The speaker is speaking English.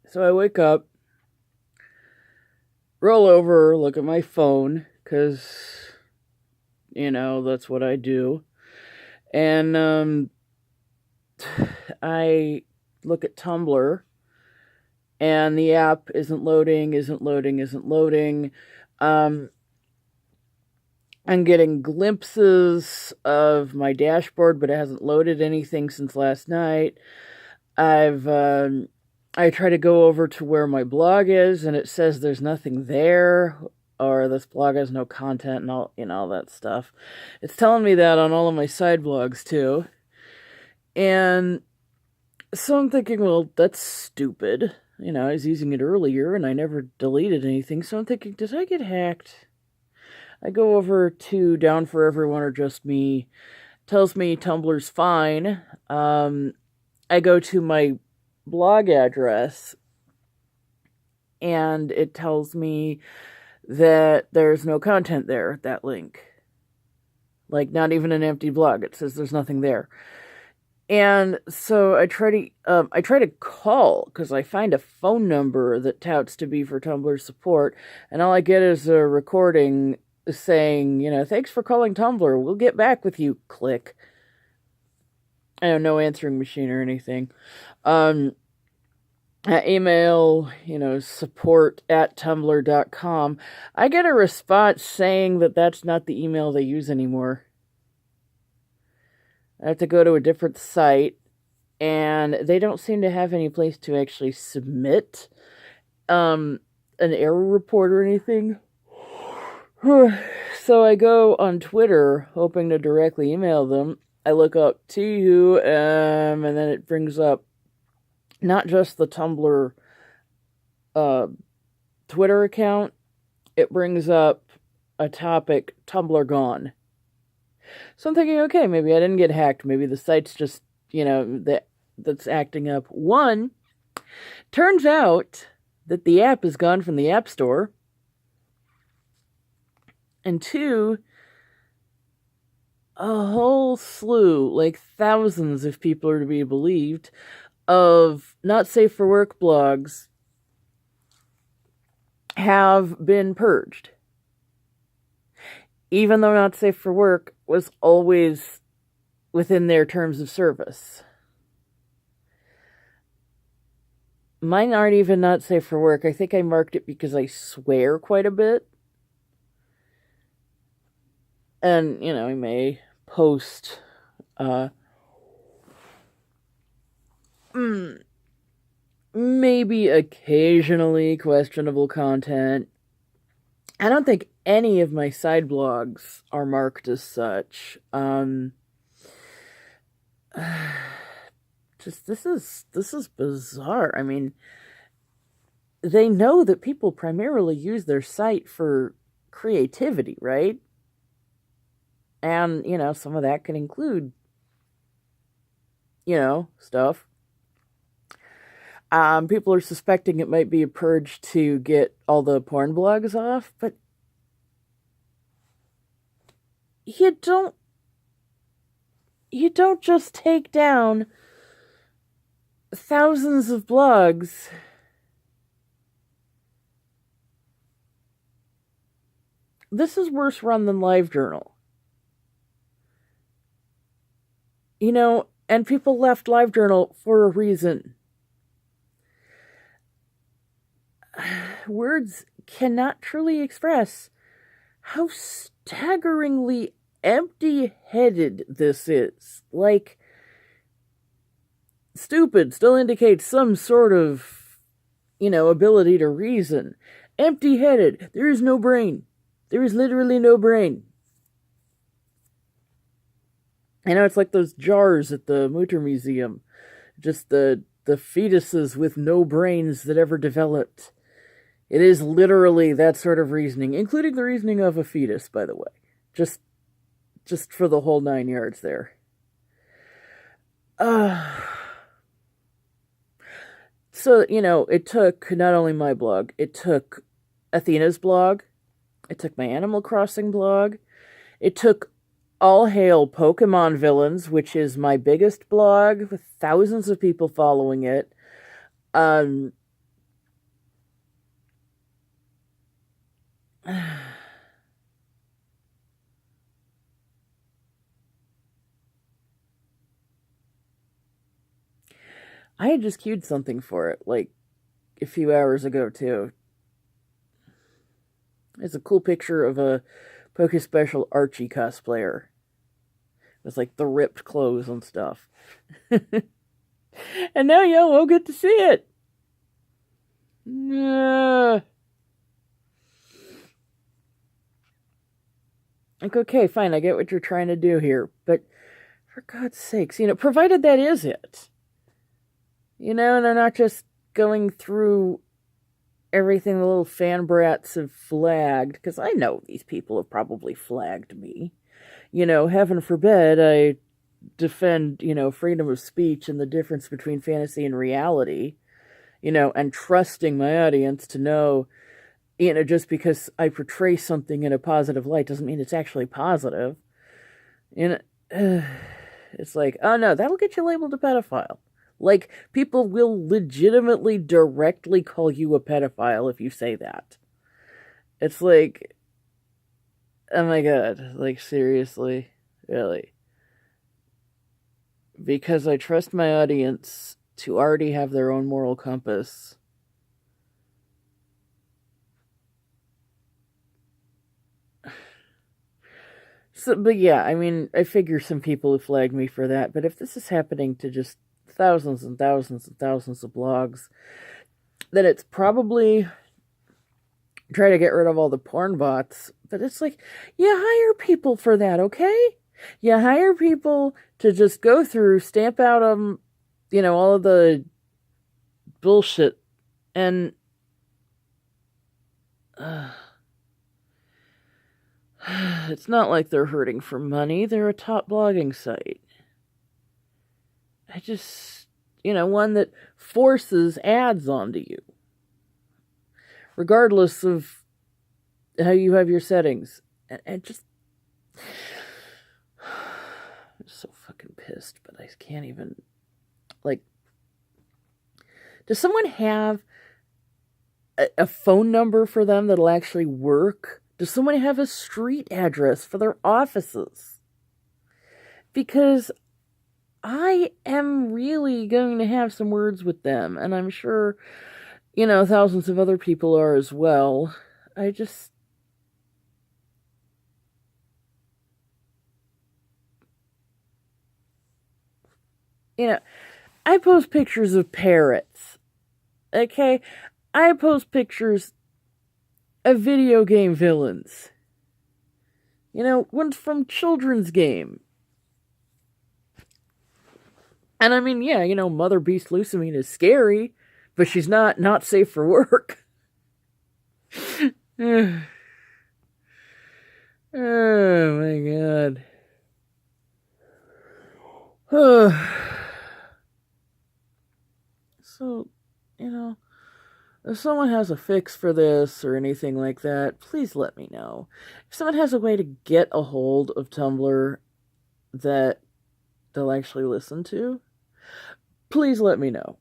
So I wake up, roll over, look at my phone, because, that's what I do. And I look at Tumblr, and the app isn't loading, isn't loading, isn't loading. Um, I'm getting glimpses of my dashboard, but it hasn't loaded anything since last night. I try to go over to where my blog is, and it says there's nothing there, or this blog has no content, and all that stuff. It's telling me that on all of my side blogs too, and so I'm thinking, well, that's stupid. I was using it earlier, and I never deleted anything, so I'm thinking, did I get hacked? I go over to Down for Everyone or Just Me. Tells me Tumblr's fine. I go to my blog address, and it tells me that there's no content there, that link. Like, not even an empty blog. It says there's nothing there. And so I try to call, because I find a phone number that touts to be for Tumblr support, and all I get is a recording saying, thanks for calling Tumblr, we'll get back with you, click. I have no answering machine or anything. Email, support@tumblr.com. I get a response saying that that's not the email they use anymore. I have to go to a different site, and they don't seem to have any place to actually submit an error report or anything. So I go on Twitter, hoping to directly email them. I look up TUM, and then it brings up not just the Tumblr Twitter account, it brings up a topic, Tumblr gone. So I'm thinking, okay, maybe I didn't get hacked. Maybe the site's just, that's acting up. One, turns out that the app is gone from the App Store. And two, a whole slew, like thousands if people are to be believed, of not safe for work blogs have been purged. Even though not safe for work was always within their terms of service. Mine aren't even not safe for work. I think I marked it because I swear quite a bit. And, I may post maybe occasionally questionable content. I don't think any of my side blogs are marked as such. Just this is bizarre. I mean, they know that people primarily use their site for creativity, right? And, some of that can include, stuff. People are suspecting it might be a purge to get all the porn blogs off, but you don't just take down thousands of blogs this is worse run than LiveJournal. And people left LiveJournal for a reason. Words cannot truly express how staggeringly empty-headed this is. Like, stupid still indicates some sort of, ability to reason. Empty-headed. There is no brain. There is literally no brain. It's like those jars at the Mutter Museum. Just the fetuses with no brains that ever developed. It is literally that sort of reasoning, including the reasoning of a fetus, by the way. Just for the whole 9 yards there. So, it took not only my blog, it took Athena's blog, it took my Animal Crossing blog, it took All Hail Pokemon Villains, which is my biggest blog, with thousands of people following it. I had just queued something for it, like, a few hours ago, too. It's a cool picture of a Poke Special Archie cosplayer. With, like, the ripped clothes and stuff. And now y'all won't get to see it. Like, okay, fine, I get what you're trying to do here, but for God's sakes, provided that is it. And they're not just going through everything the little fan brats have flagged, because I know these people have probably flagged me. Heaven forbid I defend, freedom of speech and the difference between fantasy and reality, and trusting my audience to know, just because I portray something in a positive light doesn't mean it's actually positive. It's like, oh no, that'll get you labeled a pedophile. Like, people will legitimately directly call you a pedophile if you say that. It's like, oh my god, like, seriously? Really? Because I trust my audience to already have their own moral compass. So, but yeah, I mean, I figure some people have flagged me for that, but if this is happening to just thousands and thousands and thousands of blogs, then it's probably try to get rid of all the porn bots. But it's like, you hire people for that, okay? You hire people to just go through, stamp out all of the bullshit, and it's not like they're hurting for money. They're a top blogging site. I just, one that forces ads onto you, regardless of how you have your settings. And just, I'm so fucking pissed, but I can't even, like, does someone have a phone number for them that'll actually work? Does someone have a street address for their offices? Because I am really going to have some words with them, and I'm sure, thousands of other people are as well. I just... I post pictures of parrots, okay? I post pictures of video game villains. Ones from children's game. And I mean, yeah, Mother Beast Lucamine is scary, but she's not safe for work. Oh my god. So, if someone has a fix for this or anything like that, please let me know. If someone has a way to get a hold of Tumblr that they'll actually listen to, please let me know.